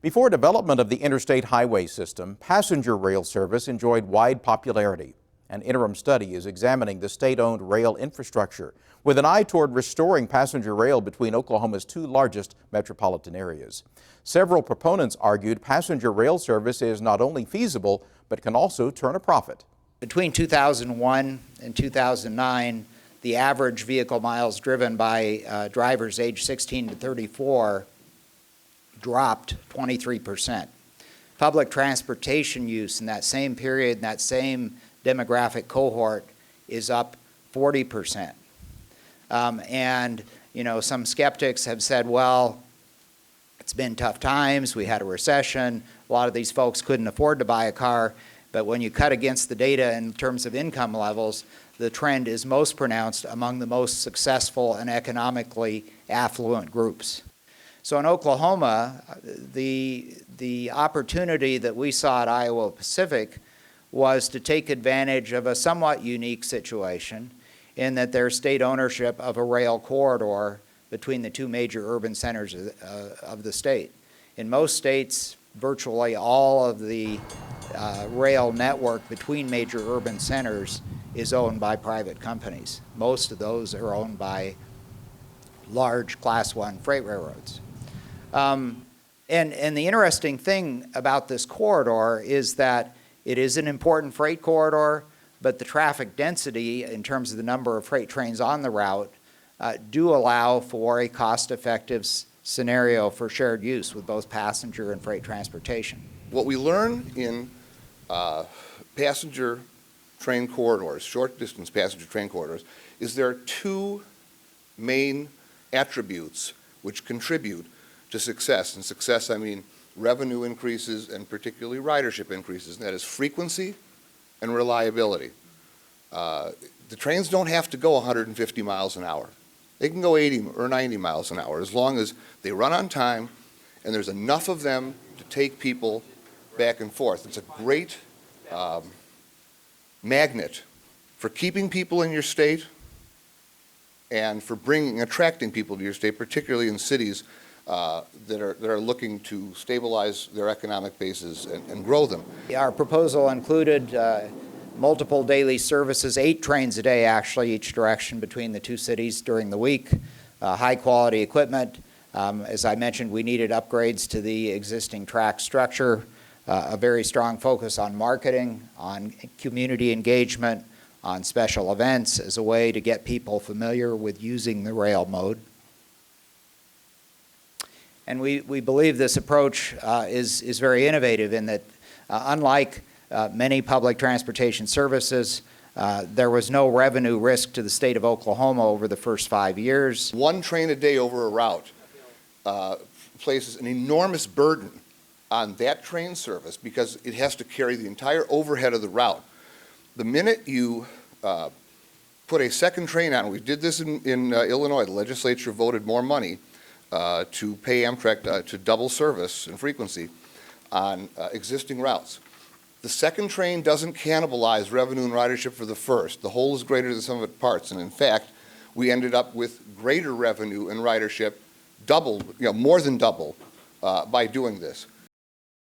Before development of the interstate highway system, passenger rail service enjoyed wide popularity. An interim study is examining the state-owned rail infrastructure with an eye toward restoring passenger rail between Oklahoma's two largest metropolitan areas. Several proponents argued passenger rail service is not only feasible, but can also turn a profit. Between 2001 and 2009, the average vehicle miles driven by drivers aged 16 to 34 dropped 23%. Public transportation use in that same period, in that same demographic cohort, is up 40%. And, you know, some skeptics have said, well, it's been tough times, we had a recession, a lot of these folks couldn't afford to buy a car, but when you cut against the data in terms of income levels, the trend is most pronounced among the most successful and economically affluent groups. So in Oklahoma, the opportunity that we saw at Iowa Pacific was to take advantage of a somewhat unique situation in that there's state ownership of a rail corridor between the two major urban centers of the state. In most states, virtually all of the rail network between major urban centers is owned by private companies. Most of those are owned by large Class I freight railroads. And the interesting thing about this corridor is that it is an important freight corridor, but the traffic density in terms of the number of freight trains on the route do allow for a cost-effective scenario for shared use with both passenger and freight transportation. What we learn in passenger train corridors, short-distance passenger train corridors, is there are two main attributes which contribute to success. And success, I mean revenue increases and particularly ridership increases, and that is frequency and reliability. The trains don't have to go 150 miles an hour. They can go 80 or 90 miles an hour as long as they run on time and there's enough of them to take people back and forth. It's a great magnet for keeping people in your state and for attracting people to your state, particularly in cities that are looking to stabilize their economic bases and grow them. Our proposal included multiple daily services, 8 trains a day actually, each direction between the two cities during the week, high quality equipment. As I mentioned, we needed upgrades to the existing track structure, a very strong focus on marketing, on community engagement, on special events as a way to get people familiar with using the rail mode. And we believe this approach is very innovative in that unlike many public transportation services, there was no revenue risk to the state of Oklahoma over the first 5 years. One train a day over a route places an enormous burden on that train service because it has to carry the entire overhead of the route. The minute you put a second train on, we did this in Illinois, the legislature voted more money to pay Amtrak to double service and frequency on existing routes. The second train doesn't cannibalize revenue and ridership for the first. The whole is greater than the sum of its parts, and in fact, we ended up with greater revenue and ridership, doubled, more than double, by doing this.